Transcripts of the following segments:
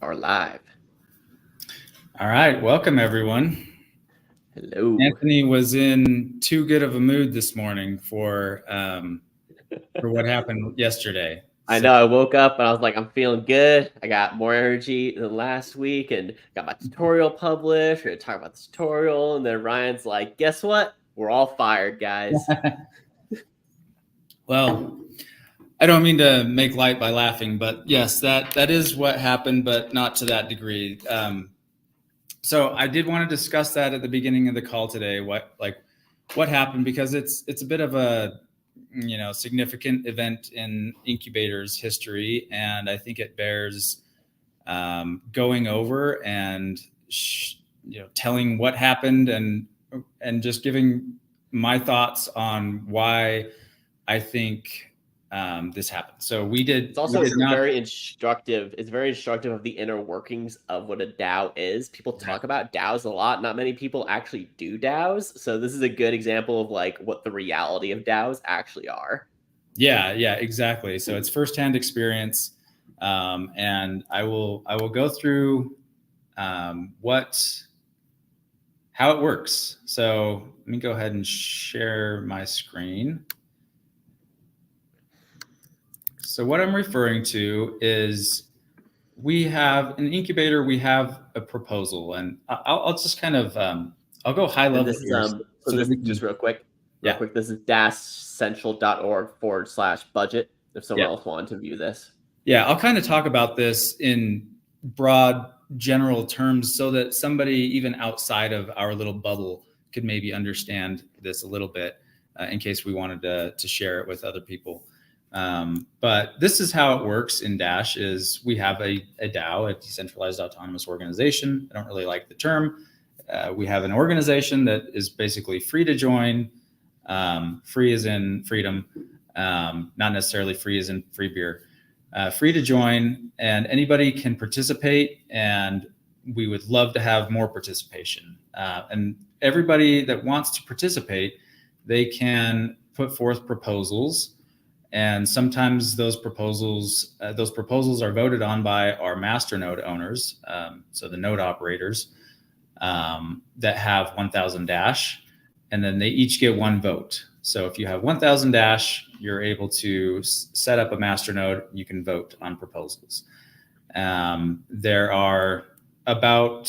Are live. All right, welcome everyone. Hello. Anthony was in too good of a mood this morning for what happened yesterday. I So know I woke up and I was like, I'm feeling good. I got more energy than last week and got my tutorial published. We're gonna talk about the tutorial. And then Ryan's like, guess what? We're all fired, guys. well, I don't mean to make light by laughing, but yes, that is what happened, but not to that degree. So I did want to discuss that at the beginning of the call today. What happened, because it's a bit of a significant event in Incubator's history, and I think it bears going over and telling what happened and just giving my thoughts on why I think this happened. So It's also very instructive. It's very instructive of the inner workings of what a DAO is. People talk about DAOs a lot. Not many people actually do DAOs. So this is a good example of like what the reality of DAOs actually are. Yeah, exactly. So it's firsthand experience, and I will go through how it works. So let me go ahead and share my screen. So what I'm referring to is we have an incubator. We have a proposal, and I'll just kind of I'll go high level this here. Is, so this just real quick. This is dashcentral.org/budget. If someone else wanted to view this. Yeah, I'll kind of talk about this in broad general terms so that somebody even outside of our little bubble could maybe understand this a little bit in case we wanted to share it with other people. But this is how it works in Dash. Is we have a DAO, a decentralized autonomous organization. I don't really like the term. We have an organization that is basically free to join. Free as in freedom, not necessarily free as in free beer. Free to join, and anybody can participate, and we would love to have more participation. And everybody that wants to participate, they can put forth proposals, and sometimes those proposals are voted on by our masternode owners, so the node operators that have 1,000 Dash, and then they each get one vote. So if you have 1,000 Dash, you're able to set up a masternode. You can vote on proposals. There are about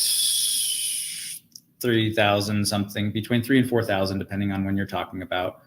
3,000 something, between 3,000 and 4,000, depending on when you're talking about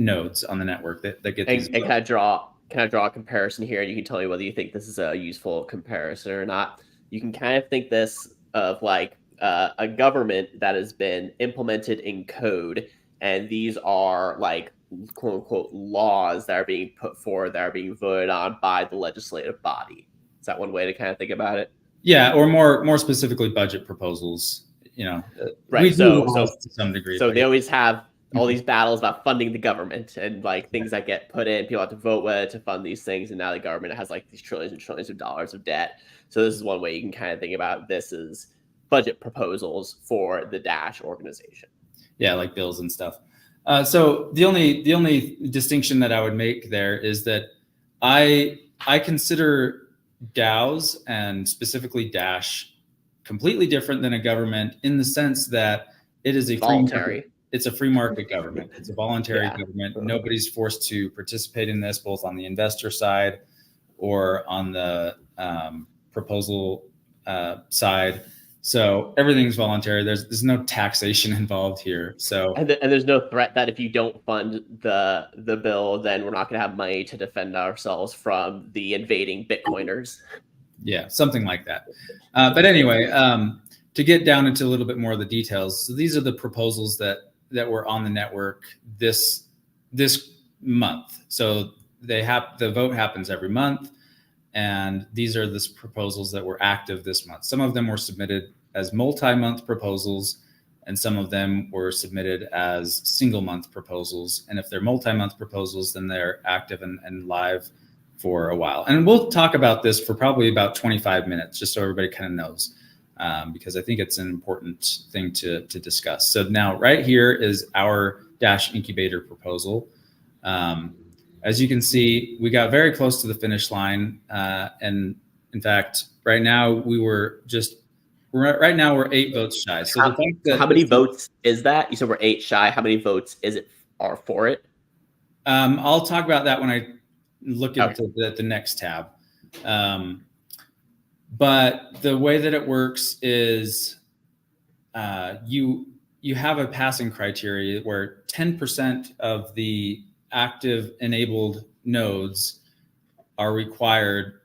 nodes on the network that get these. And can I draw a comparison here? And you can tell me whether you think this is a useful comparison or not. You can kind of think this of like a government that has been implemented in code, and these are like quote unquote laws that are being put forward, that are being voted on by the legislative body. Is that one way to kind of think about it? Yeah, or more specifically, budget proposals. Right. We do to some degree. So they always have all these battles about funding the government and like things that get put in. People have to vote whether to fund these things, and now the government has like these trillions and trillions of dollars of debt. So this is one way you can kind of think about this as budget proposals for the Dash organization. Yeah, like bills and stuff. So the only distinction that I would make there is that I consider DAOs, and specifically Dash, completely different than a government in the sense that it is a voluntary. It's a free market government. It's a voluntary government. Nobody's forced to participate in this, both on the investor side or on the proposal side. So everything's voluntary. There's no taxation involved here. So and there's no threat that if you don't fund the bill, then we're not going to have money to defend ourselves from the invading Bitcoiners. Yeah, something like that. But anyway, to get down into a little bit more of the details, so these are the proposals that were on the network this month. So the vote happens every month, and these are the proposals that were active this month. Some of them were submitted as multi-month proposals, and some of them were submitted as single-month proposals. And if they're multi-month proposals, then they're active and live for a while. And we'll talk about this for probably about 25 minutes, just so everybody kind of knows, because I think it's an important thing to discuss. So now right here is our Dash Incubator proposal. As you can see, we got very close to the finish line, and In fact, right now we're 8 votes shy. So the fact that how many votes is that? You said we're 8 shy. How many votes are for it? I'll talk about that when I look at Okay. the next tab. But the way that it works is you have a passing criteria where 10% of the active enabled nodes are required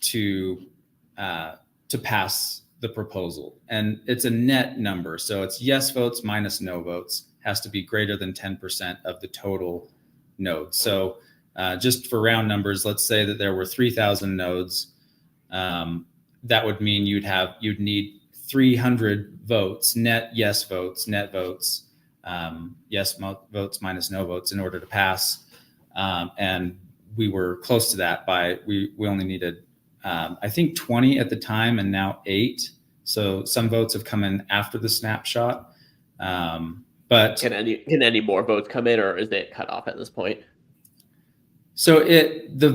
to pass the proposal, and it's a net number. So it's yes votes minus no votes has to be greater than 10% of the total nodes. So just for round numbers, let's say that there were 3,000 nodes. That would mean you'd need 300 votes, net yes votes, net votes, yes votes minus no votes in order to pass. And we were close to that we only needed, I think 20 at the time and now 8. So some votes have come in after the snapshot. But can any more votes come in, or is it cut off at this point? So the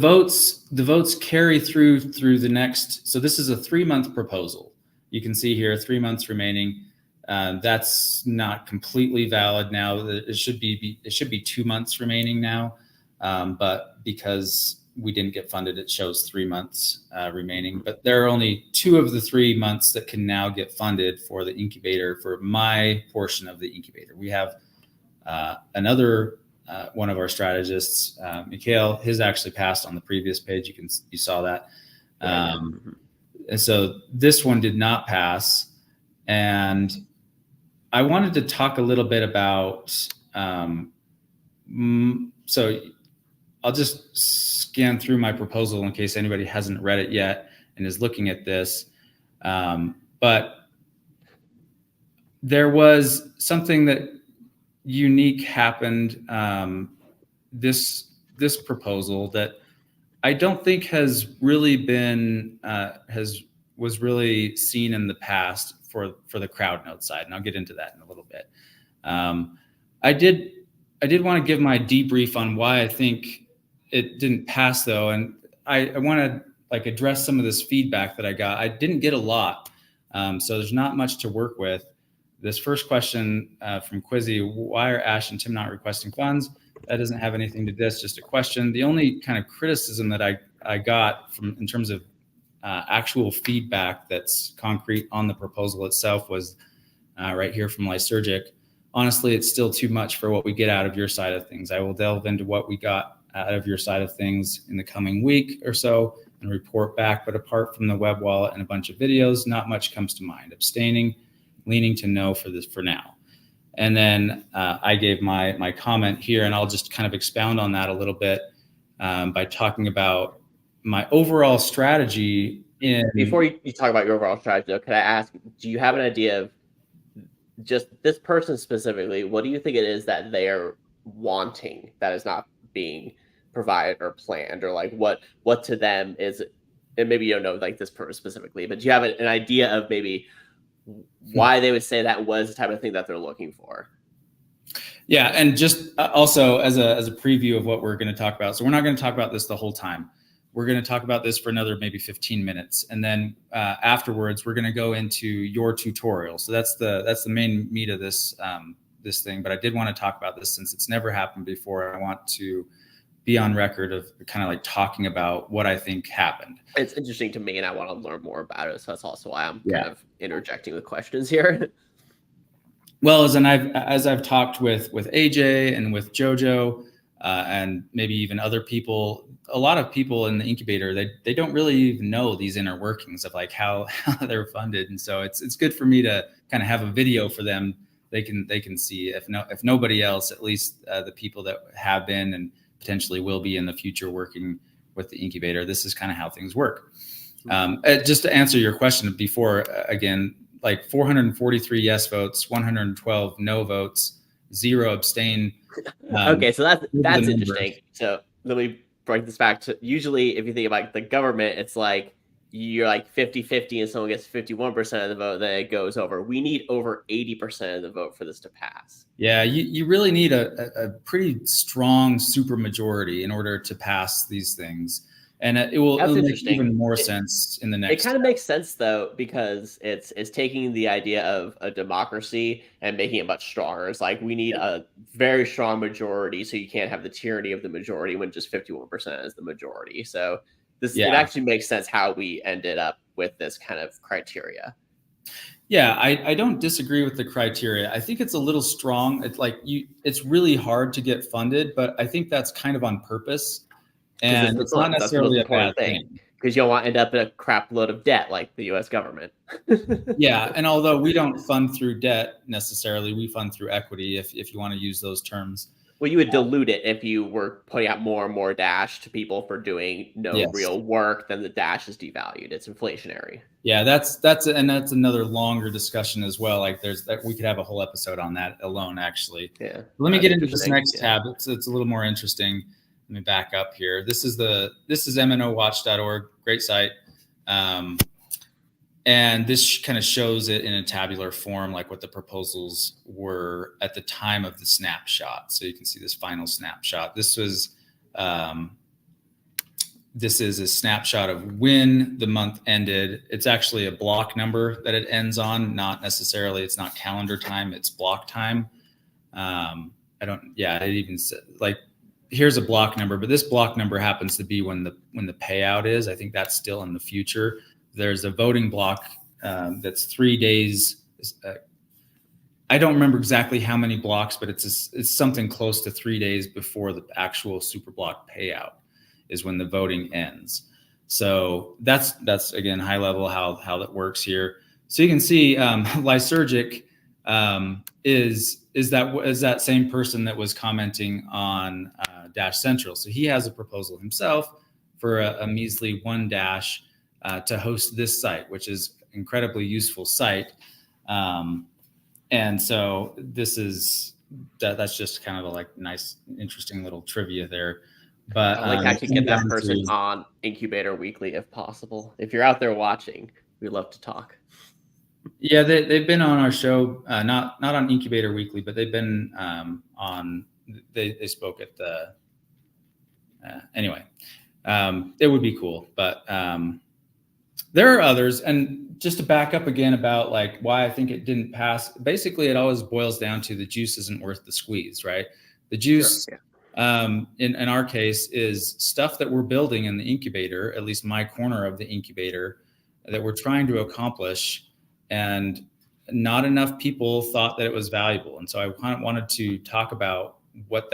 votes carry through the next. So this is a 3-month proposal. You can see here 3 months remaining. That's not completely valid now. It should be 2 months remaining now, but because we didn't get funded, it shows 3 months remaining. But there are only 2 of the 3 months that can now get funded for the incubator, for my portion of the incubator. We have another. One of our strategists, Mikhail, his actually passed on the previous page. You saw that. And so this one did not pass. And I wanted to talk a little bit about, so I'll just scan through my proposal in case anybody hasn't read it yet and is looking at this. But there was something that unique happened this proposal that I don't think has really been was really seen in the past for the crowd node side, and I'll get into that in a little bit. I did want to give my debrief on why I think it didn't pass though, and I want to address some of this feedback that I got. I didn't get a lot, so there's not much to work with. This first question from Quizzy: why are Ash and Tim not requesting funds? That doesn't have anything to this, just a question. The only kind of criticism that I got in terms of actual feedback that's concrete on the proposal itself was right here from Lysergic. Honestly, it's still too much for what we get out of your side of things. I will delve into what we got out of your side of things in the coming week or so and report back. But apart from the web wallet and a bunch of videos, not much comes to mind. Abstaining, leaning to no for this for now. And then I gave my comment here, and I'll just kind of expound on that a little bit by talking about my overall strategy. Before you talk about your overall strategy, though, could I ask, do you have an idea of just this person specifically? What do you think it is that they're wanting that is not being provided or planned, or what to them is, and maybe you don't know this person specifically, but do you have an idea of maybe why they would say that was the type of thing that they're looking for? Yeah, and just also as a preview of what we're going to talk about. So we're not going to talk about this the whole time. We're going to talk about this for another maybe 15 minutes, and then afterwards we're going to go into your tutorial. So that's the main meat of this this thing. But I did want to talk about this since it's never happened before. I want to be on record of kind of talking about what I think happened. It's interesting to me, and I want to learn more about it. So that's also why I'm kind of interjecting with questions here. Well, as I've talked with AJ and with Jojo, and maybe even other people, a lot of people in the incubator, they don't really even know these inner workings of how they're funded, and so it's good for me to kind of have a video for them. They can see, if nobody else, at least the people that have been and potentially will be in the future working with the incubator. This is kind of how things work. Just to answer your question before, again, 443 yes votes, 112 no votes, 0 abstain. Okay, so that's interesting. So let me bring this back to, usually if you think about the government, it's you're 50-50 and someone gets 51% of the vote, then it goes over. We need over 80% of the vote for this to pass. Yeah, you really need a pretty strong supermajority in order to pass these things. And it'll make interesting. even more sense in the next It kind of makes sense though, because it's taking the idea of a democracy and making it much stronger. It's like we need a very strong majority, so you can't have the tyranny of the majority when just 51% is the majority. So it actually makes sense how we ended up with this kind of criteria. Yeah, I don't disagree with the criteria. I think it's a little strong. It's really hard to get funded, but I think that's kind of on purpose. And it's not necessarily a bad thing. Because you don't want to end up in a crap load of debt like the US government. Yeah, and although we don't fund through debt necessarily, we fund through equity, if you want to use those terms. Well, you would dilute it if you were putting out more and more Dash to people for doing real work. Then the Dash is devalued. It's inflationary. Yeah, that's another longer discussion as well. Like we could have a whole episode on that alone, actually. Yeah. Let me get into this next tab. It's a little more interesting. Let me back up here. This is MNOWatch.org. Great site. And this kind of shows it in a tabular form, like what the proposals were at the time of the snapshot. So you can see this final snapshot. This is a snapshot of when the month ended. It's actually a block number that it ends on, not necessarily, it's not calendar time, it's block time. It even said, like, here's a block number, but this block number happens to be when the payout is. I think that's still in the future. There's a voting block that's 3 days. I don't remember exactly how many blocks, but it's something close to 3 days before the actual super block payout is when the voting ends. So that's again high level how that works here. So you can see Lysergic is that same person that was commenting on Dash Central. So he has a proposal himself for a measly 1 Dash to host this site, which is incredibly useful site. And so that's just kind of a nice, interesting little trivia there. But I'd like to actually get that person on Incubator Weekly if possible. If you're out there watching, we'd love to talk. Yeah, they've been on our show, not on Incubator Weekly, but they've been on. They spoke at the. Anyway, it would be cool, but there are others. And just to back up again about why I think it didn't pass. Basically, it always boils down to the juice isn't worth the squeeze, right? The juice. Sure, yeah. In our case, is stuff that we're building in the incubator, at least my corner of the incubator, that we're trying to accomplish, and not enough people thought that it was valuable. And so I kind of wanted to talk about what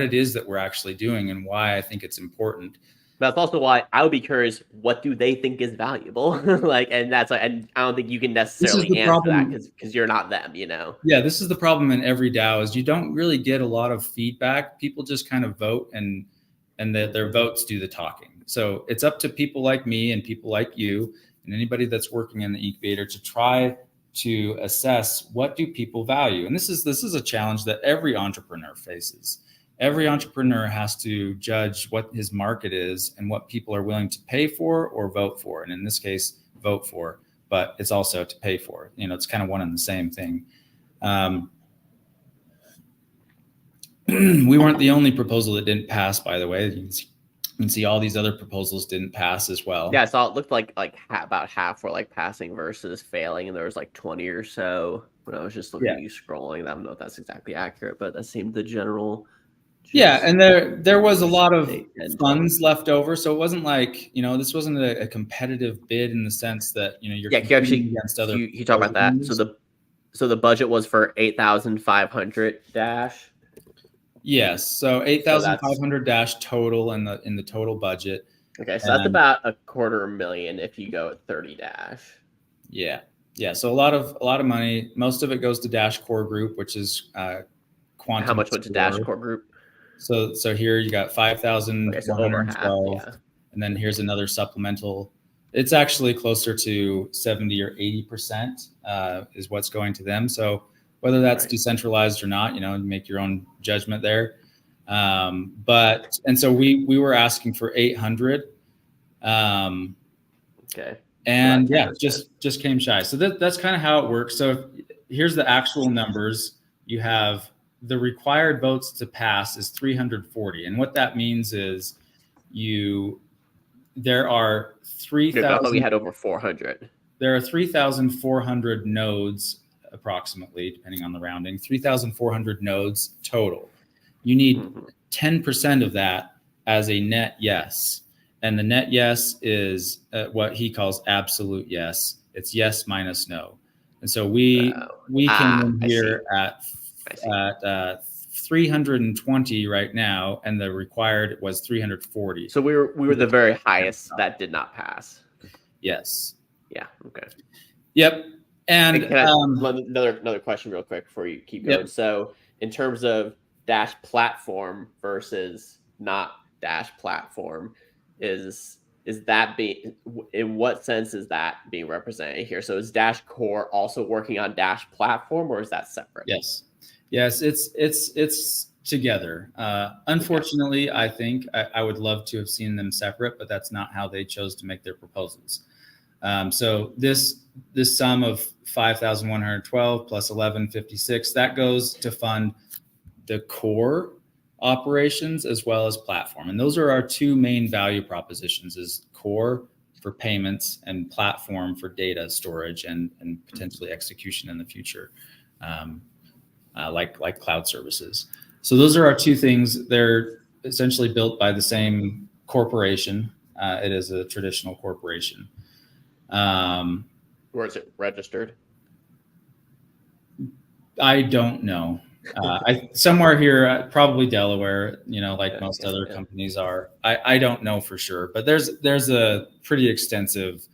it is that we're actually doing and why I think it's important. That's also why I would be curious, what do they think is valuable? And I don't think you can necessarily answer that because you're not them, you know? Yeah, this is the problem in every DAO is you don't really get a lot of feedback. People just kind of vote and their votes do the talking. So it's up to people like me and people like you and anybody that's working in the incubator to try to assess what do people value. And this is a challenge that every entrepreneur faces. Every entrepreneur has to judge what his market is and what people are willing to pay for or vote for. And in this case, vote for, but it's also to pay for. It's kind of one and the same thing. We weren't the only proposal that didn't pass, by the way. You can see all these other proposals didn't pass as well. Yeah, I saw it looked like about half were passing versus failing, and there was 20 or so when I was just looking at you scrolling. I don't know if that's exactly accurate, but that seemed the general. Yeah, and there was a lot of funds left over, so it wasn't this wasn't a competitive bid in the sense that you're competing against other. You talk about that. So the budget was for 8,500 Dash. Yes, so 8,500 Dash total in the total budget. Okay, so that's about $250,000 if you go at 30 Dash. Yeah. So a lot of money. Most of it goes to Dash Core Group, which is quantum. How much went to Dash Core Group? So here you got 5,112, yeah. And then here's another supplemental. It's actually closer to 70 or 80% is what's going to them. So whether that's decentralized or not, you make your own judgment there. And so we were asking for 800. Okay. And just came shy. So that's kind of how it works. So here's the actual numbers. You have the required votes to pass is 340. And what that means is you there are I thought we 3,000. had over 400. There are 3,400 nodes, approximately, depending on the rounding. 3,400 nodes total. You need 10% of that as a net yes, and the net yes is what he calls absolute yes. It's yes minus no, and so we came in here at 320 right now, and the required was 340. So we were the very highest that did not pass. Yes. Yeah. Okay. Yep. And another question real quick before you keep going. Yep. So in terms of Dash platform versus not Dash platform, is that being, in what sense is that being represented here? So is Dash Core also working on Dash platform, or is that separate? Yes. It's together. Unfortunately, okay. I think I would love to have seen them separate, but that's not how they chose to make their proposals. So this sum of 5,112 plus 1156, that goes to fund the core operations as well as platform. And those are our two main value propositions: is core for payments and platform for data storage and potentially execution in the future, like cloud services. So those are our two things. They're essentially built by the same corporation. It is a traditional corporation. Where is it registered? I don't know. Somewhere here, probably Delaware, like most other companies are. I don't know for sure, but there's a pretty extensive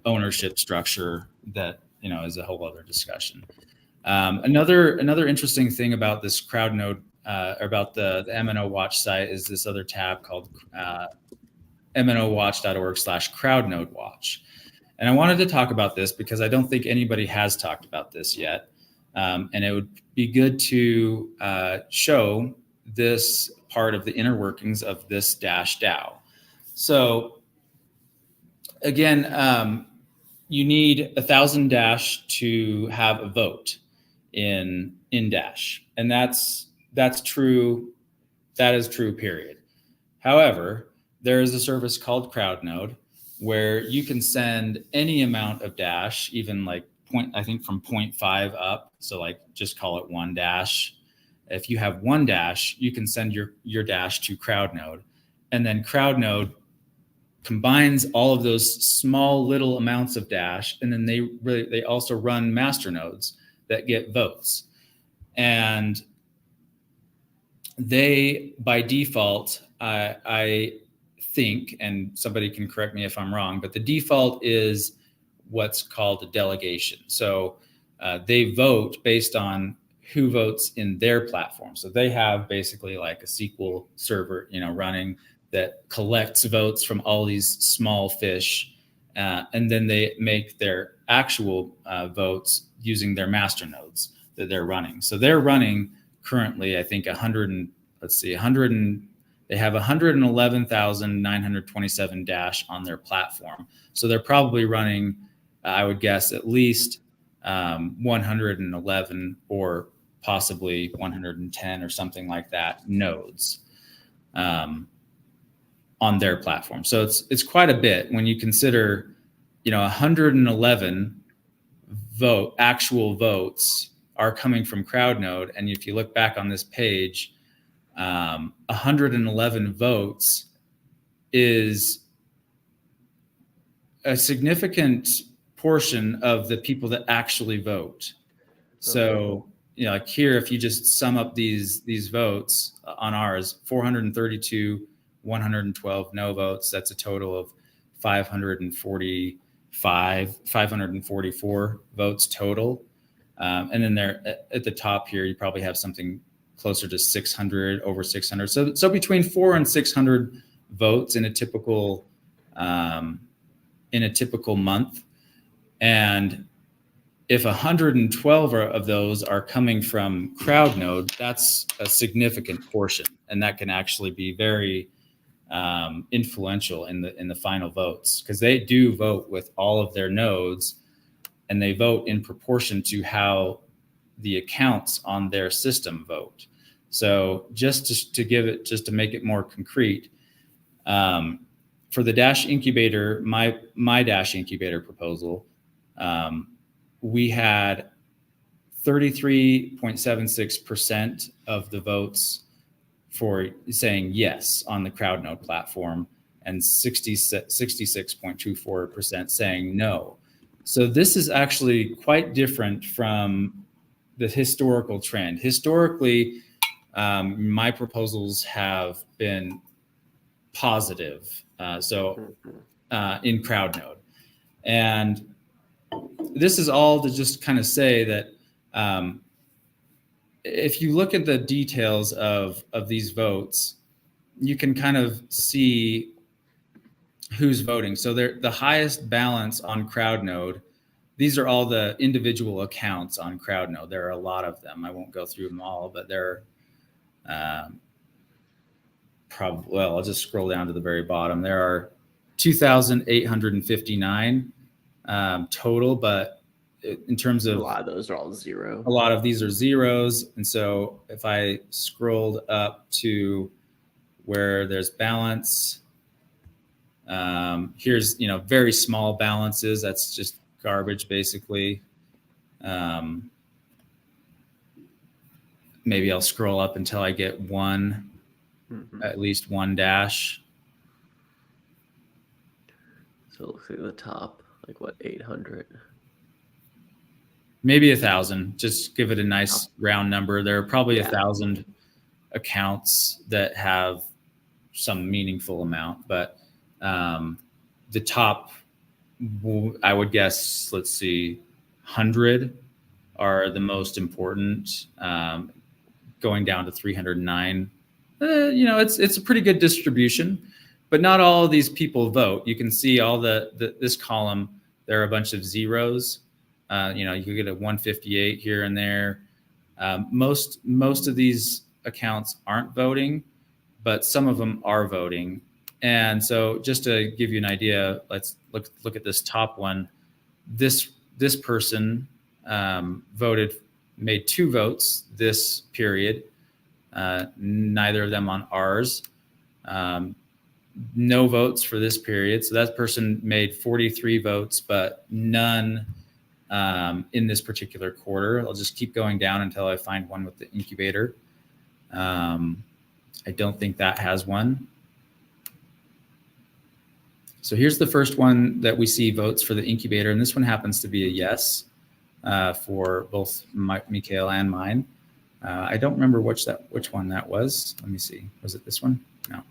ownership structure that, is a whole other discussion. Another interesting thing about this CrowdNode, about the MNO Watch site, is this other tab called mnowatch.org/CrowdNode Watch. And I wanted to talk about this because I don't think anybody has talked about this yet. And it would be good to show this part of the inner workings of this Dash DAO. So again, you need 1,000 Dash to have a vote in Dash. And that's true. That is true, period. However, there is a service called CrowdNode where you can send any amount of Dash, even like I think from 0.5 up. So like just call it 1 Dash. If you have 1 Dash, you can send your Dash to CrowdNode, and then CrowdNode combines all of those small little amounts of Dash, and then they also run master nodes that get votes. And they, by default, I think, and somebody can correct me if I'm wrong, but the default is what's called a delegation. So they vote based on who votes in their platform. So they have basically like a SQL server, running that collects votes from all these small fish, and then they make their actual votes using their master nodes that they're running. So they're running currently, I think, they have 111,927 Dash on their platform. So they're probably running, I would guess, at least 111 or possibly 110 or something like that nodes on their platform. So it's quite a bit when you consider, 111 actual votes are coming from CrowdNode. And if you look back on this page, 111 votes is a significant portion of the people that actually vote. So, like here, if you just sum up these votes on ours, 432, 112 no votes, that's a total of 544 votes total. And then there at the top here, you probably have something closer to 600, over 600. So between 400 and 600 votes in a typical month. And if 112 of those are coming from CrowdNode, that's a significant portion, and that can actually be very influential in the final votes, because they do vote with all of their nodes, and they vote in proportion to how the accounts on their system vote. So just to make it more concrete, for the Dash Incubator, my Dash Incubator proposal, we had 33.76% of the votes for saying yes on the CrowdNode platform, and 66.24% saying no. So this is actually quite different from the historical trend. Historically, my proposals have been positive, in CrowdNode. And this is all to just kind of say that if you look at the details of these votes, you can kind of see who's voting. So the highest balance on CrowdNode, these are all the individual accounts on CrowdNode. There are a lot of them. I won't go through them all, but there are I'll just scroll down to the very bottom. There are 2,859 total, but in terms of a lot of those are all zero. A lot of these are zeros. And so if I scrolled up to where there's balance, here's, very small balances. That's just garbage, basically. Maybe I'll scroll up until I get one, at least one dash. So it looks like the top, like what, 800? Maybe 1,000. Just give it a nice round number. There are probably 1,000 accounts that have some meaningful amount, but the top, I would guess, let's see, 100 are the most important, going down to 309. It's a pretty good distribution, but not all of these people vote. You can see all this column, there are a bunch of zeros. You could get a 158 here and there. Most of these accounts aren't voting, but some of them are voting. And so just to give you an idea, let's look at this top one. This person made 2 votes this period, neither of them on ours. No votes for this period. So that person made 43 votes, but none in this particular quarter. I'll just keep going down until I find one with the incubator. I don't think that has one. So here's the first one that we see votes for the incubator, and this one happens to be a yes for both Mikhail and mine. I don't remember which one that was. Let me see. Was it this one? No.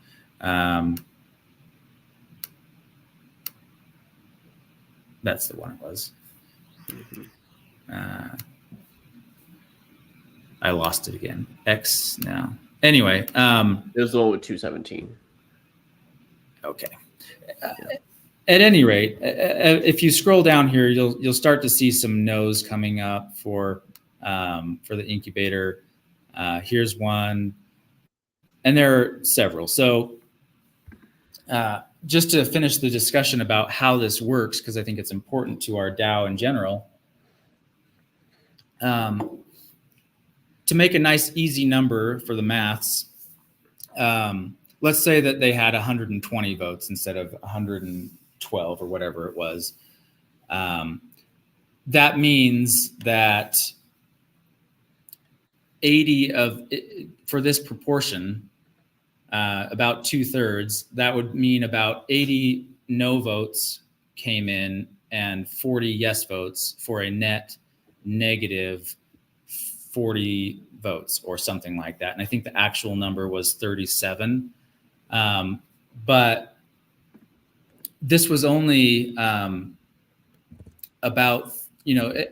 That's the one it was. I lost it again. X now. Anyway, it was the one with 217. Okay. At any rate, if you scroll down here, you'll start to see some no's coming up for the incubator. Here's one, and there are several. So just to finish the discussion about how this works, because I think it's important to our DAO in general, to make a nice, easy number for the maths, let's say that they had 120 votes instead of 112 or whatever it was. That means that 80 for this proportion, about 2/3, that would mean about 80 no votes came in and 40 yes votes for a net negative 40 votes or something like that. And I think the actual number was 37. But this was only about,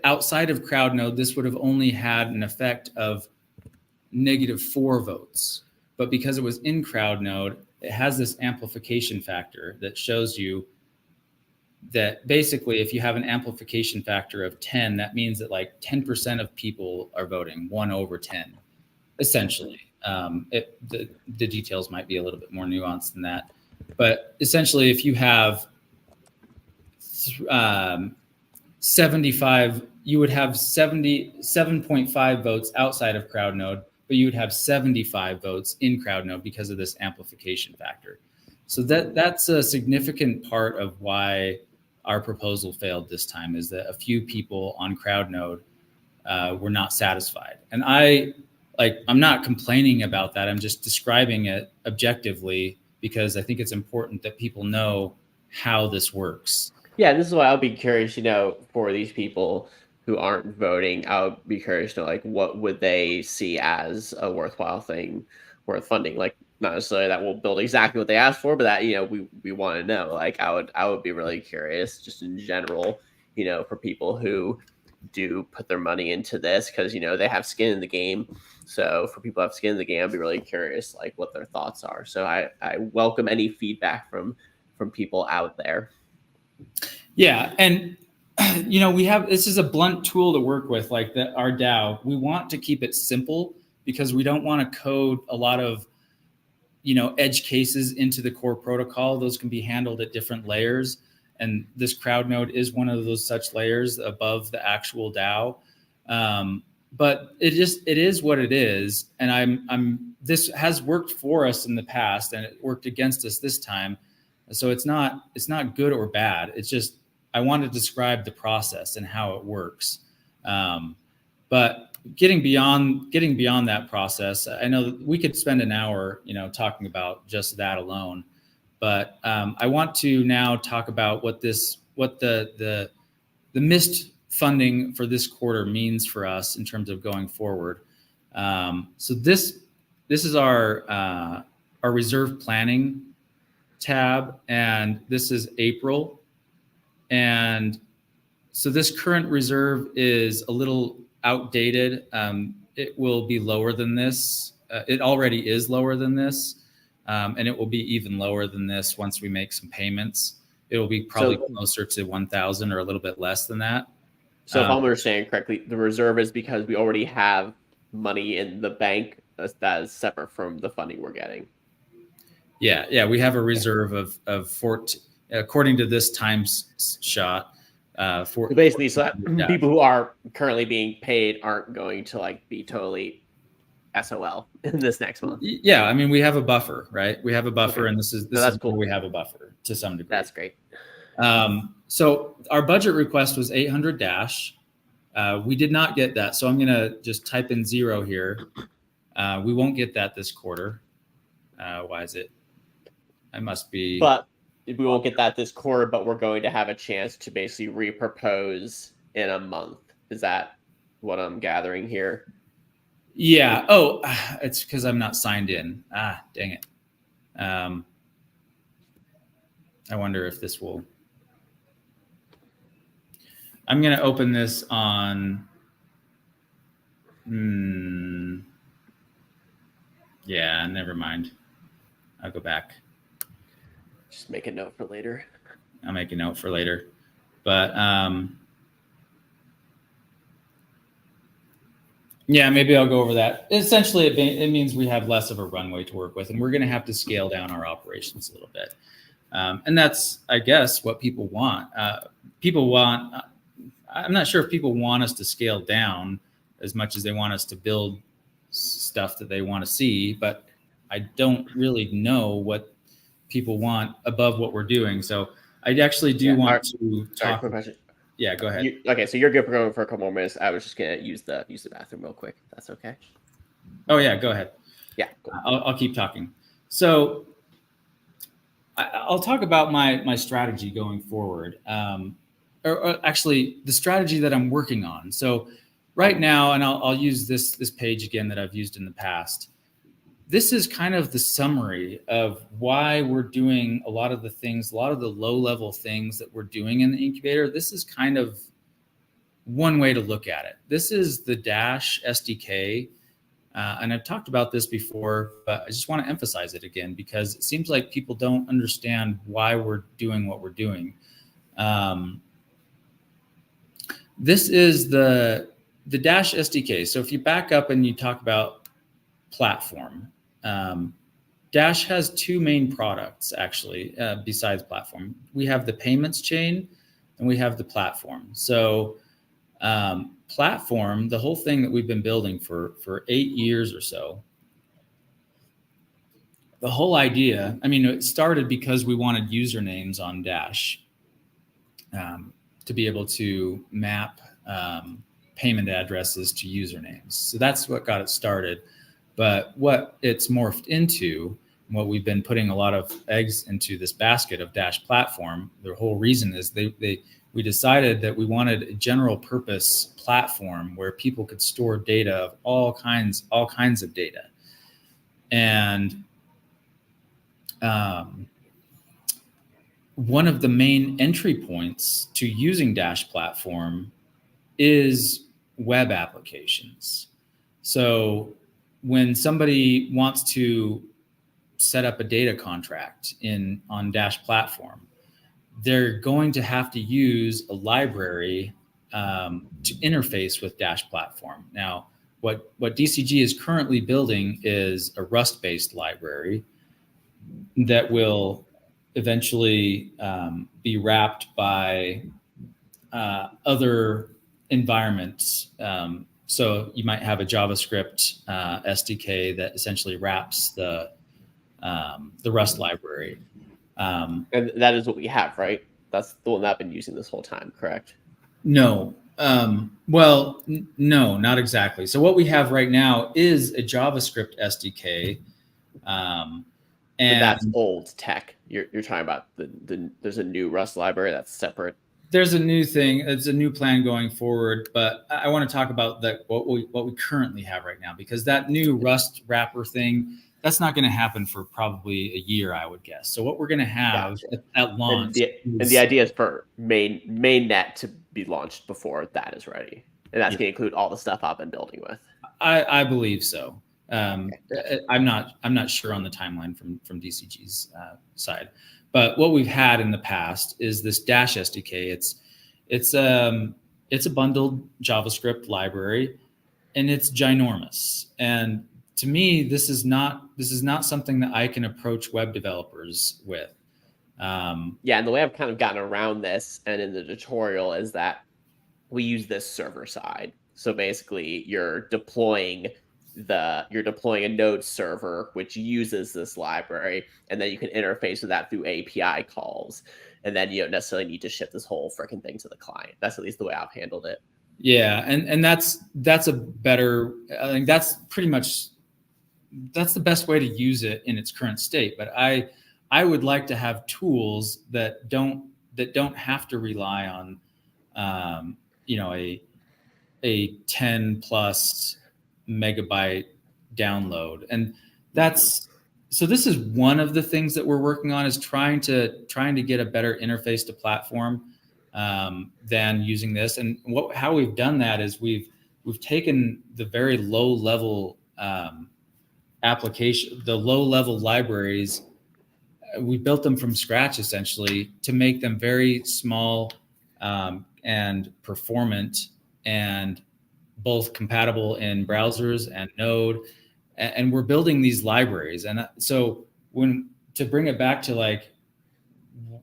outside of CrowdNode, this would have only had an effect of -4 votes. But because it was in CrowdNode, it has this amplification factor that shows you that basically if you have an amplification factor of 10, that means that like 10% of people are voting, 1/10, essentially. The details might be a little bit more nuanced than that. But essentially, if you have 75, you would have 77.5 votes outside of CrowdNode, but you would have 75 votes in CrowdNode because of this amplification factor. So that's a significant part of why our proposal failed this time, is that a few people on CrowdNode were not satisfied. And I'm not complaining about that. I'm just describing it objectively because I think it's important that people know how this works. Yeah, this is why I'll be curious, for these people who aren't voting, I'll be curious to know, like, what would they see as a worthwhile thing worth funding? Like, not necessarily that we'll build exactly what they asked for, but that, we want to know. Like, I would be really curious just in general, for people who do put their money into this because, they have skin in the game. So for people who have skin in the game, I'd be really curious, like, what their thoughts are. So I welcome any feedback from people out there. Yeah, and this is a blunt tool to work with, like our DAO. We want to keep it simple because we don't want to code a lot of edge cases into the core protocol. Those can be handled at different layers, and this crowd node is one of those such layers above the actual DAO. But it is what it is, and this has worked for us in the past, and it worked against us this time. So it's not good or bad. It's just I want to describe the process and how it works. But getting beyond that process, I know we could spend an hour, talking about just that alone. But I want to now talk about what the missed funding for this quarter means for us in terms of going forward. So this is our reserve planning tab, and this is April. And so this current reserve is a little outdated. It will be lower than this. It already is lower than this. And it will be even lower than this once we make some payments. It will be probably closer to 1,000 or a little bit less than that. So if I'm understanding correctly, the reserve is because we already have money in the bank that is separate from the funding we're getting. Yeah, we have a reserve of 14, according to this time shot. So basically, people who are currently being paid aren't going to be totally SOL in this next month. Yeah, I mean, we have a buffer, right? We have a buffer, okay. And this is cool. Where we have a buffer to some degree. That's great. So our budget request was 800 Dash. We did not get that, so I'm gonna just type in 0 here. We won't get that this quarter. Why is it? I must be. But we won't get that this quarter, but we're going to have a chance to basically repropose in a month. Is that what I'm gathering here? Yeah. Oh, it's because I'm not signed in. Dang it. I wonder if this will. I'm going to open this on. Yeah, never mind. I'll go back. Just make a note for later. I'll make a note for later. But yeah, maybe I'll go over that. Essentially, it means we have less of a runway to work with, and we're going to have to scale down our operations a little bit. And that's, I guess, what people want. I'm not sure if people want us to scale down as much as they want us to build stuff that they want to see, but I don't really know what people want above what we're doing. So I actually do want to talk. Yeah, go ahead. Okay, so you're good for going for a couple more minutes. I was just gonna use the bathroom real quick. If that's okay. Oh yeah, go ahead. Yeah, cool. I'll keep talking. So I'll talk about my strategy going forward, or actually the strategy that I'm working on. So right now, and I'll use this page again that I've used in the past. This is kind of the summary of why we're doing a lot of the low-level things that we're doing in the incubator. This is kind of one way to look at it. This is the Dash SDK, and I've talked about this before, but I just want to emphasize it again because it seems like people don't understand why we're doing what we're doing. This is the Dash SDK. So if you back up and you talk about platform, Dash has two main products, actually, besides platform. We have the payments chain and we have the platform. So platform, the whole thing that we've been building for 8 years or so, the whole idea, I mean, it started because we wanted usernames on Dash to be able to map payment addresses to usernames. So that's what got it started. But what it's morphed into, what we've been putting a lot of eggs into this basket of Dash platform, the whole reason is we decided that we wanted a general purpose platform where people could store data of all kinds of data. And one of the main entry points to using Dash platform is web applications. So when somebody wants to set up a data contract on Dash platform, they're going to have to use a library to interface with Dash platform. Now, what DCG is currently building is a Rust-based library that will eventually be wrapped by other environments. So you might have a JavaScript SDK that essentially wraps the Rust library. And that is what we have, right? That's the one that I've been using this whole time, correct? No. Well, no, not exactly. So what we have right now is a JavaScript SDK. And that's old tech. You're talking about there's a new Rust library that's separate. There's a new thing. It's a new plan going forward, but I want to talk about what we currently have right now, because that new Rust wrapper thing, that's not going to happen for probably a year, I would guess. So what we're going to have at launch, and the idea is for mainnet to be launched before that is ready, and that's going to include all the stuff I've been building with. I believe so. I'm not sure on the timeline from DCG's side, but what we've had in the past is this Dash SDK. It's a bundled JavaScript library, and it's ginormous. And to me, this is not something that I can approach web developers with. And the way I've kind of gotten around this, and in the tutorial, is that we use this server side. So basically, you're deploying a node server which uses this library, and then you can interface with that through API calls, and then you don't necessarily need to ship this whole freaking thing to the client. That's at least the way I've handled it. Yeah, and that's a better, I think that's the best way to use it in its current state. But I would like to have tools that don't have to rely on a 10 plus megabyte download. And so this is one of the things that we're working on, is trying to get a better interface to platform than using this. And how we've done that is we've taken the very low level the low level libraries. We built them from scratch essentially to make them very small and performant, and both compatible in browsers and Node. And we're building these libraries. And so to bring it back to like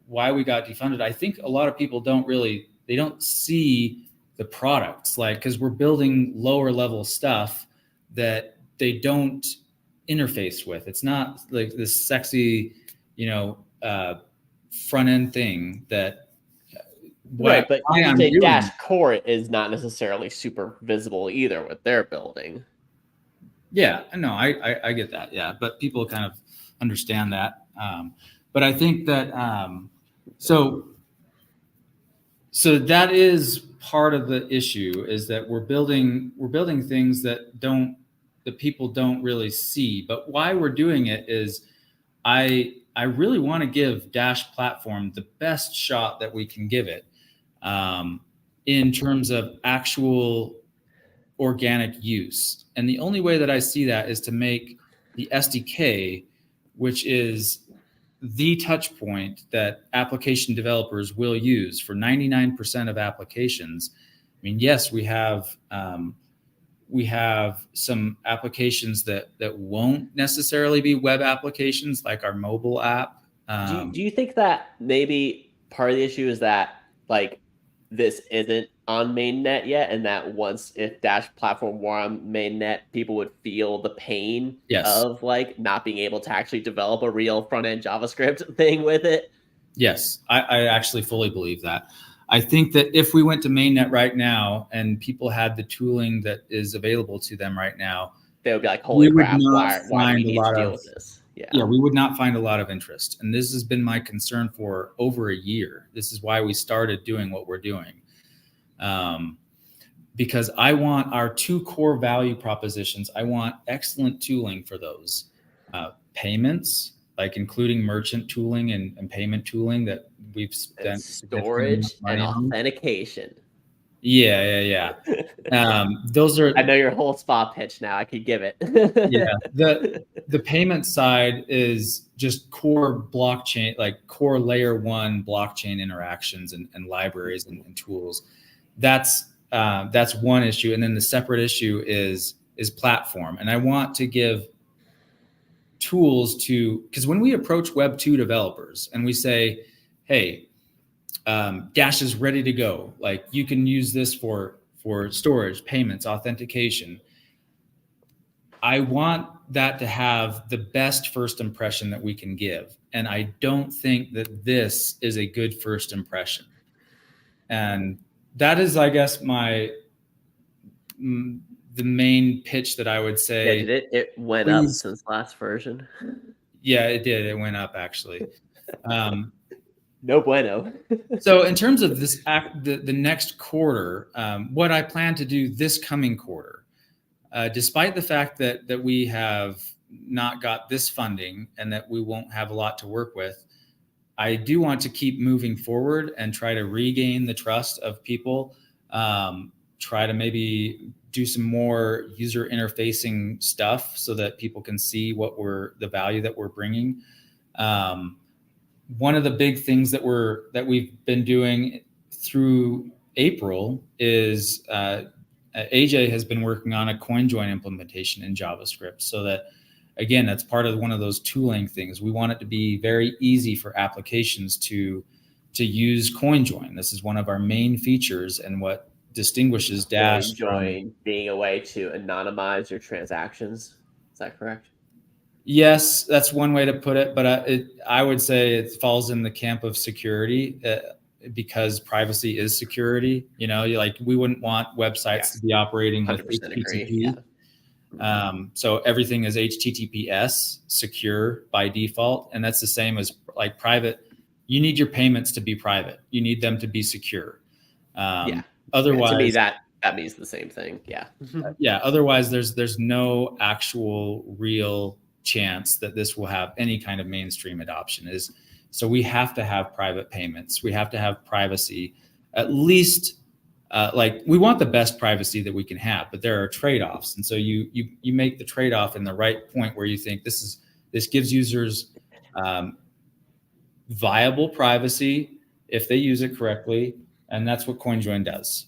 why we got defunded, I think a lot of people they don't see the products, like, because we're building lower level stuff that they don't interface with. It's not like this sexy, front end thing that. Right, but you can say Dash Core is not necessarily super visible either what they're building. Yeah, no, I get that. Yeah, but people kind of understand that. But I think that so that is part of the issue, is that we're building things that people don't really see. But why we're doing it is I really want to give Dash platform the best shot that we can give it in terms of actual organic use. And the only way that I see that is to make the SDK, which is the touch point that application developers will use for 99% of applications. I mean, yes, we have some applications that won't necessarily be web applications, like our mobile app. Do you think that maybe part of the issue is that, like, this isn't on mainnet yet, and that once if Dash platform were on mainnet, people would feel the pain Yes. of like not being able to actually develop a real front end JavaScript thing with it. Yes, I actually fully believe that. I think that if we went to mainnet right now and people had the tooling that is available to them right now, They would be like, we "Holy would crap! not Why do we find a need to lot deal of, with this?" yeah, Yeah, we would not find a lot of interest. And this has been my concern for over a year. This is why we started doing what we're doing. Because I want our two core value propositions. I want excellent tooling for those payments, like including merchant tooling and payment tooling that we've and spent significant amount storage of and money on. authentication. Yeah. Those I are, know your whole spa pitch now. I could give it. yeah. The payment side is just core blockchain, like core layer one blockchain interactions and libraries and tools. That's one issue, and then the separate issue is platform. And I want to give tools to, because when we approach Web 2 developers and we say, hey, Dash is ready to go, like you can use this for storage, payments, authentication. I want that to have the best first impression that we can give. And I don't think that this is a good first impression. And that is, I guess, the main pitch that I would say. Yeah, did it went up Please. since last version? Yeah, it did. It went up actually. No bueno. So in terms of this the next quarter, what I plan to do this coming quarter, despite the fact that we have not got this funding and that we won't have a lot to work with, I do want to keep moving forward and try to regain the trust of people. Try to maybe do some more user interfacing stuff so that people can see the value that we're bringing. One of the big things that we've been doing through April is AJ has been working on a CoinJoin implementation in JavaScript, so that, again, that's part of one of those tooling things. We want it to be very easy for applications to use CoinJoin. This is one of our main features and what distinguishes Dash CoinJoin being a way to anonymize your transactions. Is that correct? Yes, that's one way to put it, but I would say it falls in the camp of security, because privacy is security. You know, we wouldn't want websites to be operating with 100% HTTP. agree. Yeah. So everything is HTTPS secure by default, and that's the same as like private. You need your payments to be private. You need them to be secure. Otherwise, to me that means the same thing. Yeah. Yeah. Otherwise, there's no actual real chance that this will have any kind of mainstream adoption. So we have to have private payments. We have to have privacy, at least. Like we want the best privacy that we can have, but there are trade-offs, and so you make the trade-off in the right point where you think this gives users viable privacy if they use it correctly, and that's what CoinJoin does.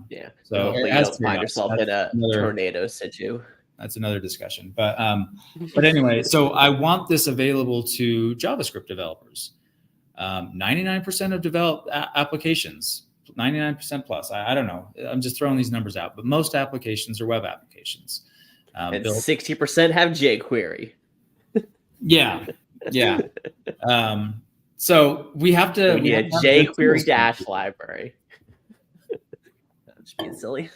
Yeah. So hopefully you don't find yourself in a tornado situ. That's another discussion. But anyway, so I want this available to JavaScript developers. 99% of developed applications, 99% plus. I don't know. I'm just throwing these numbers out, but most applications are web applications. And 60% have jQuery. Yeah. So we have to. We need a jQuery Dash library. I'm just being silly.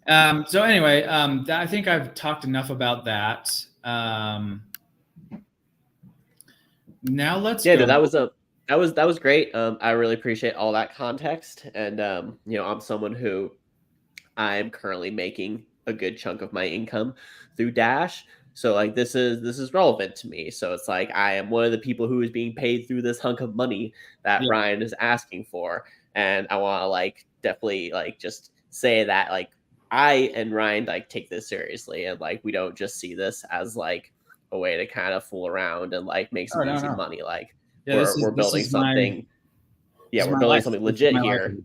So anyway, I think I've talked enough about that. Now let's go. No, that was great. I really appreciate all that context, and I'm someone who I'm currently making a good chunk of my income through Dash. So like this is relevant to me. So it's like I am one of the people who is being paid through this hunk of money that Ryan is asking for, and I want to like definitely like just say that like I and Ryan like take this seriously, and like we don't just see this as like a way to kind of fool around and like make some easy money. Like we're building something. We're building something legit here.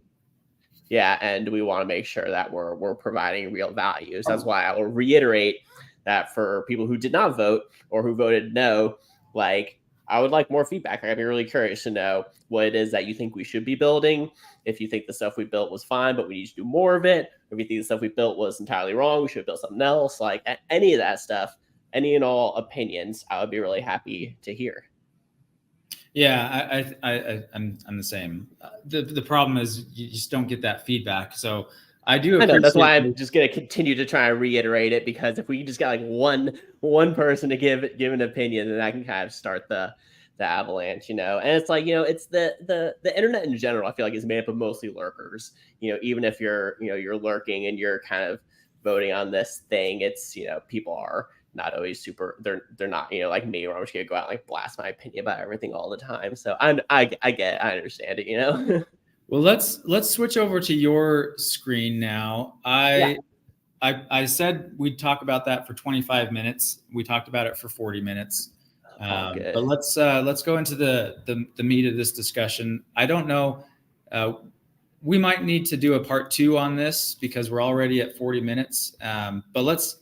Yeah, and we want to make sure that we're providing real values. That's why I will reiterate that for people who did not vote or who voted no, like I would like more feedback. I'd be really curious to know what it is that you think we should be building. If you think the stuff we built was fine, but we need to do more of it, or if you think the stuff we built was entirely wrong, we should have built something else. Like any of that stuff, any and all opinions, I would be really happy to hear. Yeah, I'm the same. The problem is you just don't get that feedback. So I do appreciate. I know, that's why I'm just gonna continue to try and reiterate it, because if we just got like one person to give an opinion, then that can kind of start the avalanche, And it's like, it's the internet in general, I feel like, is made up of mostly lurkers. Even if you're lurking and you're kind of voting on this thing, it's people are not always super, they're not like me, where I'm just gonna go out and like blast my opinion about everything all the time. So I get it, I understand it. Well, let's switch over to your screen now. I said we'd talk about that for 25 minutes. We talked about it for 40 minutes. But let's go into the meat of this discussion. I don't know. We might need to do a part 2 on this because we're already at 40 minutes. But let's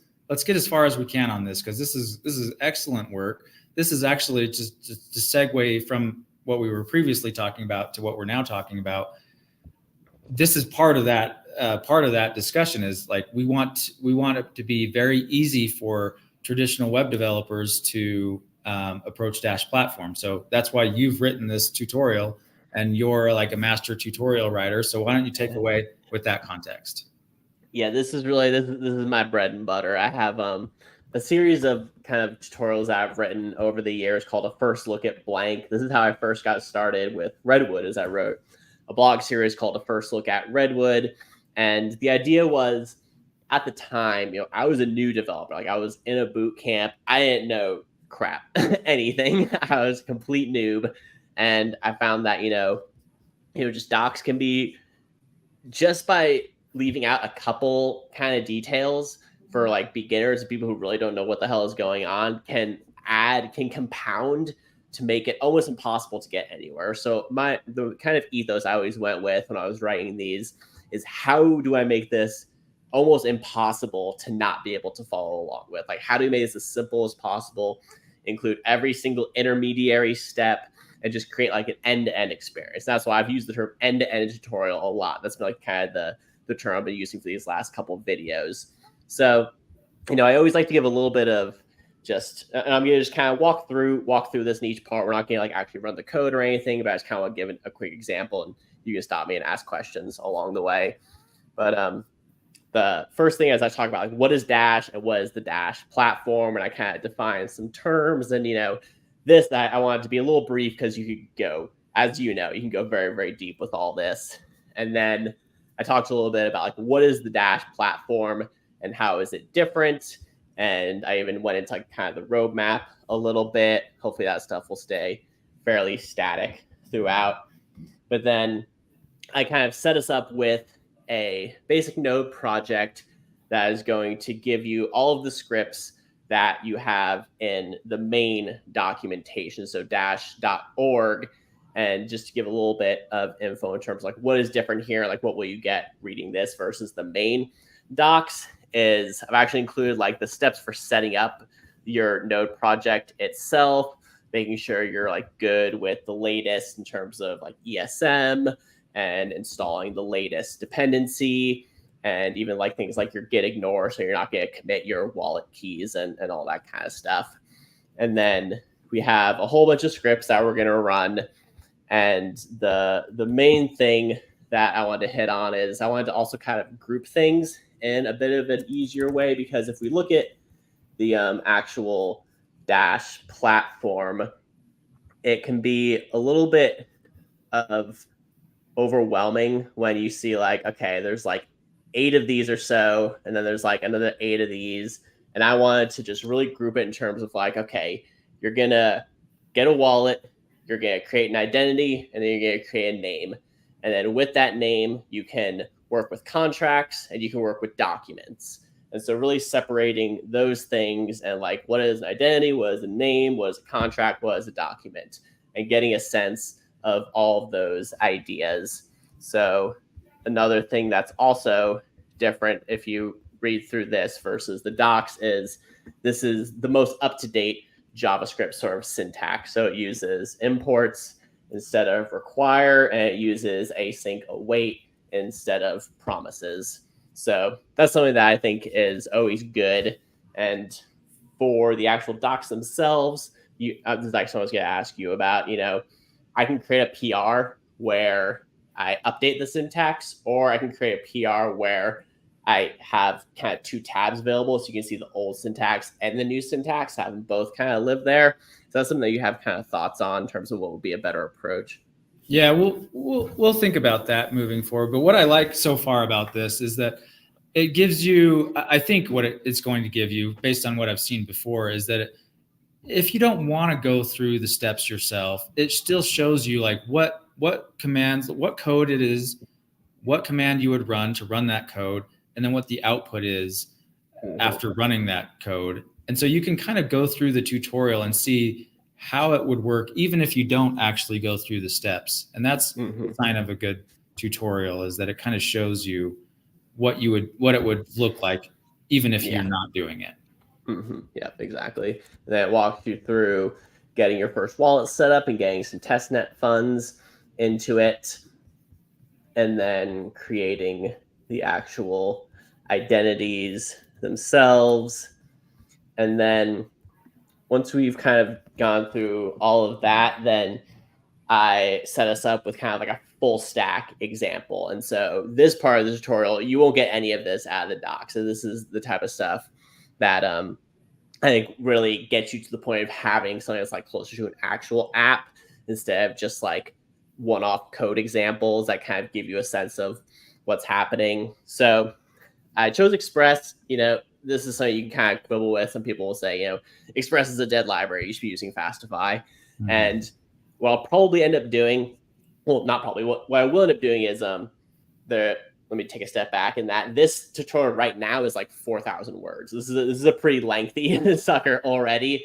get as far as we can on this, because this is excellent work. This is actually just to segue from what we were previously talking about to what we're now talking about. This is part of that discussion, is like we want it to be very easy for traditional web developers to approach Dash platform. So that's why you've written this tutorial, and you're like a master tutorial writer. So why don't you take away with that context? Yeah, this is my bread and butter. I have a series of kind of tutorials I've written over the years called A First Look at Blank. This is how I first got started with Redwood, as I wrote a blog series called A First Look at Redwood. And the idea was, at the time, I was a new developer. Like, I was in a boot camp. I didn't know crap, anything. I was a complete noob. And I found that, just docs can be, just by leaving out a couple kind of details for like beginners and people who really don't know what the hell is going on, can compound to make it almost impossible to get anywhere. So the kind of ethos I always went with when I was writing these is, how do I make this almost impossible to not be able to follow along with? Like, how do we make this as simple as possible, include every single intermediary step, and just create like an end-to-end experience? That's why I've used the term end-to-end tutorial a lot. That's been like kind of the term I've been using for these last couple of videos. So, I always like to give a little bit of and I'm going to just kind of walk through this in each part. We're not going to like actually run the code or anything, but I just kind of want to give a quick example, and you can stop me and ask questions along the way. But the first thing is I talk about like, what is Dash and what is the Dash platform, and I kind of define some terms. And I wanted to be a little brief, because you could go, as you can go very, very deep with all this. And then I talked a little bit about like, what is the Dash platform and how is it different. And I even went into like kind of the roadmap a little bit. Hopefully that stuff will stay fairly static throughout. But then I kind of set us up with a basic node project that is going to give you all of the scripts that you have in the main documentation, so dash.org. And just to give a little bit of info in terms of like what is different here, like what will you get reading this versus the main docs, is I've actually included like the steps for setting up your node project itself, making sure you're like good with the latest in terms of like ESM, and installing the latest dependency, and even like things like your git ignore, so you're not going to commit your wallet keys and all that kind of stuff. And then we have a whole bunch of scripts that we're going to run. And the main thing that I wanted to hit on is I wanted to also kind of group things in a bit of an easier way, because if we look at the actual Dash platform, it can be a little bit of overwhelming when you see like, okay, there's like 8 of these or so, and then there's like another 8 of these. And I wanted to just really group it in terms of like, okay, you're going to get a wallet, you're going to create an identity, and then you're going to create a name. And then with that name, you can work with contracts and you can work with documents. And so really separating those things, and like, what is an identity, what is a name, what is a contract, what is a document, and getting a sense of all of those ideas. So another thing that's also different if you read through this versus the docs is, this is the most up-to-date JavaScript sort of syntax. So it uses imports instead of require, and it uses async await instead of promises. So that's something that I think is always good. And for the actual docs themselves, this is actually what I was going to ask you about. I can create a PR where I update the syntax, or I can create a PR where I have kind of two tabs available, so you can see the old syntax and the new syntax, have them both kind of live there. So that's something that you have kind of thoughts on in terms of what would be a better approach. Yeah, we'll think about that moving forward. But what I like so far about this is that it gives you, I think what it's going to give you, based on what I've seen before, is that if you don't want to go through the steps yourself, it still shows you like what commands, what code it is, what command you would run to run that code, and then what the output is after running that code. And so you can kind of go through the tutorial and see how it would work, even if you don't actually go through the steps. And that's the sign of a good tutorial, is that it kind of shows you what it would look like, even if you're not doing it. Yeah, exactly. And then it walks you through getting your first wallet set up and getting some testnet funds into it, and then creating the actual identities themselves. And then once we've kind of gone through all of that, then I set us up with kind of like a full stack example. And so this part of the tutorial, you won't get any of this out of the doc. So this is the type of stuff that I think really gets you to the point of having something that's like closer to an actual app instead of just like one-off code examples that kind of give you a sense of what's happening. So I chose Express. This is something you can kind of quibble with. Some people will say, Express is a dead library. You should be using Fastify. And what I'll probably end up doing, well, not probably, what I will end up doing is let me take a step back in that this tutorial right now is like 4,000 words. This is a pretty lengthy sucker already.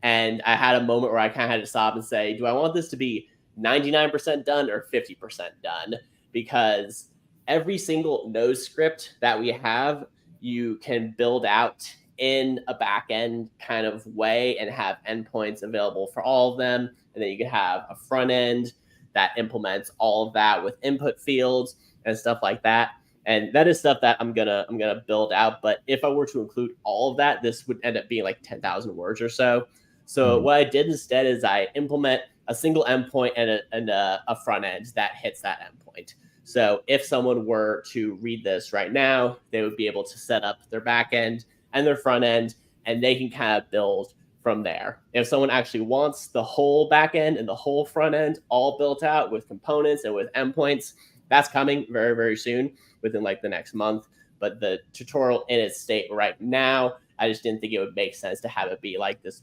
And I had a moment where I kind of had to stop and say, do I want this to be 99% done or 50% done? Because every single node script that we have, you can build out in a backend kind of way and have endpoints available for all of them. And then you can have a front end that implements all of that with input fields and stuff like that. And that is stuff that I'm gonna build out. But if I were to include all of that, this would end up being like 10,000 words or so. So what I did instead is I implement a single endpoint and a front end that hits that endpoint. So if someone were to read this right now, they would be able to set up their back end and their front end, and they can kind of build from there. If someone actually wants the whole back end and the whole front end all built out with components and with endpoints, that's coming very, very soon, within like the next month. But the tutorial in its state right now, I just didn't think it would make sense to have it be like this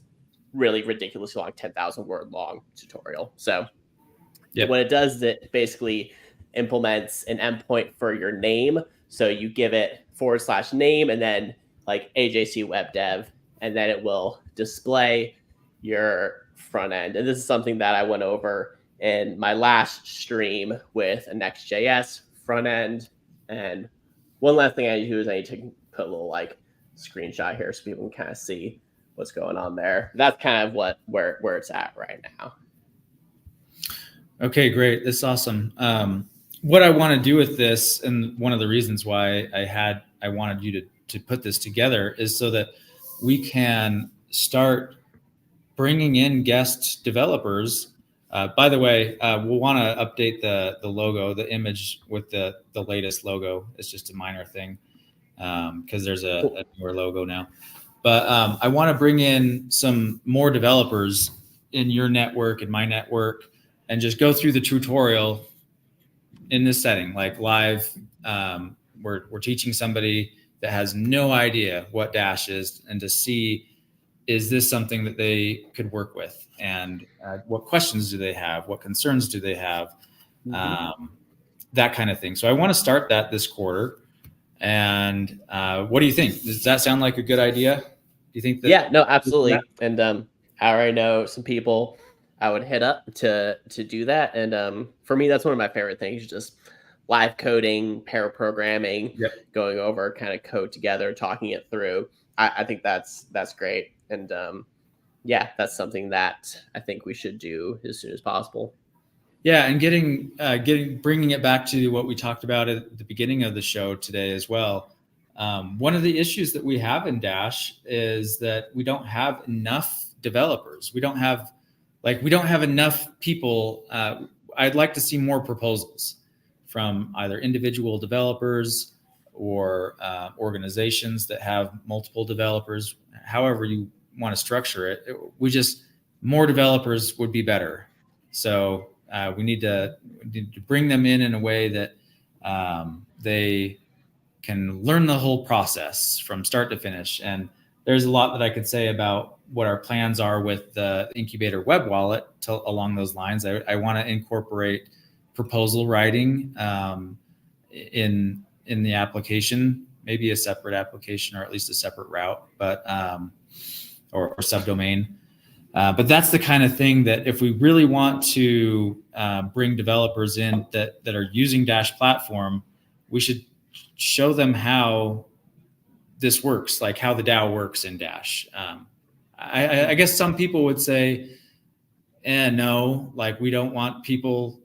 really ridiculously long 10,000 word long tutorial. So what it does is it basically implements an endpoint for your name. So you give it /name and then like AJC web dev, and then it will display your front end. And this is something that I went over in my last stream with a Next.js front end. And one last thing I do is I need to put a little like screenshot here so people can kind of see what's going on there. That's kind of where it's at right now. Okay, great. That's awesome. What I want to do with this, and one of the reasons why I wanted you to put this together, is so that we can start bringing in guest developers. By the way, we'll want to update the logo, the image with the latest logo. It's just a minor thing because there's a newer logo now. But I want to bring in some more developers in your network and my network, and just go through the tutorial in this setting, like live. We're teaching somebody that has no idea what Dash is, and to see, is this something that they could work with, and what questions do they have, what concerns do they have, that kind of thing. So I want to start that this quarter. And what do you think? Does that sound like a good idea? Do you think that? Yeah, no, absolutely. And I already know some people I would hit up to do that. And for me, that's one of my favorite things, just live coding, pair programming, going over kind of code together, talking it through. I think that's great. And yeah, that's something that I think we should do as soon as possible. Yeah, and bringing it back to what we talked about at the beginning of the show today as well. One of the issues that we have in Dash is that we don't have enough developers. We don't have enough people. I'd like to see more proposals from either individual developers or organizations that have multiple developers. However you want to structure it, more developers would be better. So we need to bring them in a way that they can learn the whole process from start to finish. And there's a lot that I could say about what our plans are with the Incubator web wallet along those lines. I want to incorporate proposal writing in the application, maybe a separate application or at least a separate route, but or subdomain. But that's the kind of thing that if we really want to bring developers in that are using Dash platform, we should show them how this works, like how the DAO works in Dash. I guess some people would say, no, like we don't want people.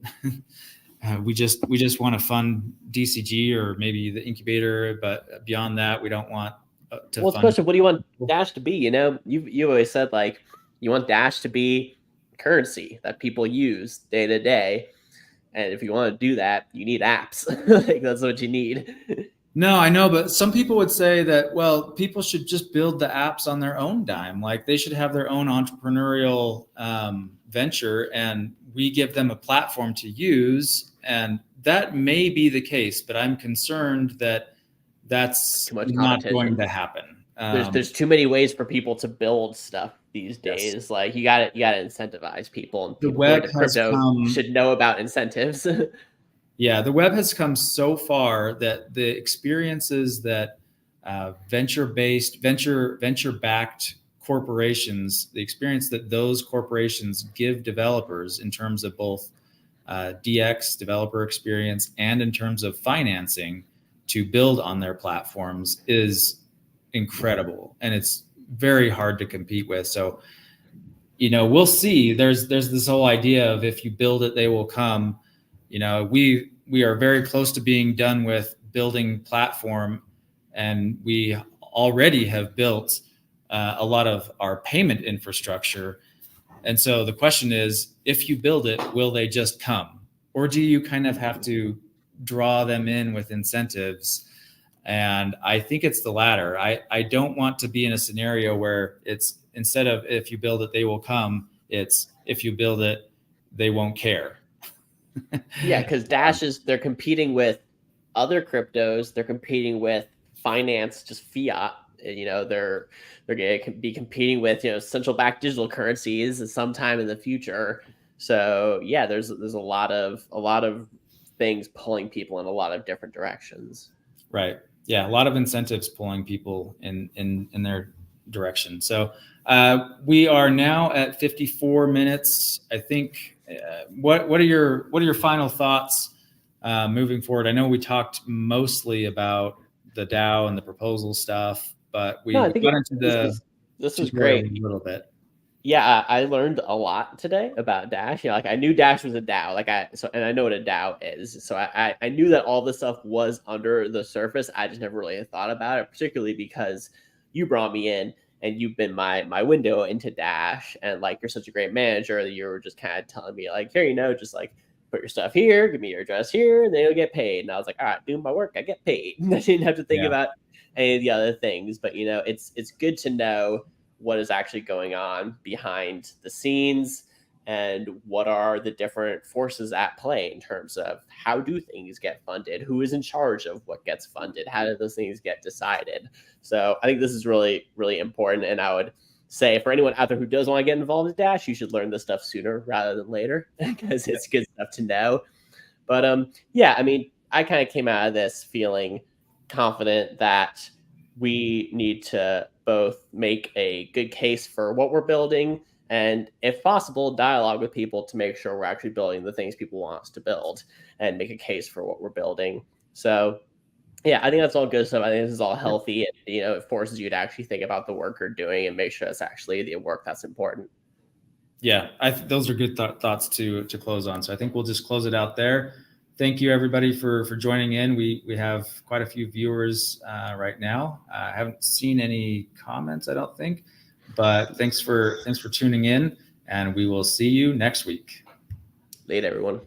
We just want to fund DCG or maybe the incubator, but beyond that, we don't want to. Well, it's a question of what do you want Dash to be? You know, you always said like you want Dash to be currency that people use day to day, and if you want to do that, you need apps. Like that's what you need. No, I know, but some people would say that, well, people should just build the apps on their own dime. Like they should have their own entrepreneurial venture, and we give them a platform to use. And that may be the case, but I'm concerned that that's not going to happen. There's too many ways for people to build stuff these days. Yes. Like you got to incentivize people, and people the web crypto should know about incentives. Yeah, the web has come so far that the experiences that venture-backed corporations, the experience that those corporations give developers in terms of both DX, developer experience, and in terms of financing to build on their platforms is incredible. And it's very hard to compete with. So, we'll see. There's this whole idea of if you build it, they will come. We are very close to being done with building platform, and we already have built a lot of our payment infrastructure. And so the question is, if you build it, will they just come? Or do you kind of have to draw them in with incentives? And I think it's the latter. I don't want to be in a scenario where it's instead of if you build it, they will come, it's if you build it, they won't care. Yeah, because Dash they're competing with other cryptos. They're competing with finance, just fiat. They're going to be competing with central bank digital currencies sometime in the future. So yeah, there's a lot of things pulling people in a lot of different directions. Right. Yeah, a lot of incentives pulling people in their direction. So we are now at 54 minutes. I think. What are your final thoughts moving forward? I know we talked mostly about the DAO and the proposal stuff, but we got into this was great a little bit. Yeah, I learned a lot today about Dash. Like I knew Dash was a DAO, and I know what a DAO is. So I knew that all this stuff was under the surface. I just never really thought about it, particularly because you brought me in and you've been my window into Dash, and like you're such a great manager that you were just kind of telling me like, here, just like put your stuff here, give me your address here, and then you'll get paid. And I was like, all right, doing my work, I get paid. I didn't have to think about any of the other things, but it's good to know what is actually going on behind the scenes and what are the different forces at play in terms of how do things get funded, who is in charge of what gets funded, how do those things get decided. So I think this is really, really important. And I would say for anyone out there who does want to get involved in Dash, you should learn this stuff sooner rather than later because it's good stuff to know. But I kind of came out of this feeling confident that we need to both make a good case for what we're building and, if possible, dialogue with people to make sure we're actually building the things people want us to build and make a case for what we're building. So Yeah, I think that's all good stuff. I think this is all healthy, and it forces you to actually think about the work you're doing and make sure it's actually the work that's important. Yeah, those are good thoughts to close on. So I think we'll just close it out there. Thank you everybody for joining in. We have quite a few viewers right now. I haven't seen any comments, I don't think, but thanks for tuning in, and we will see you next week. Later, everyone.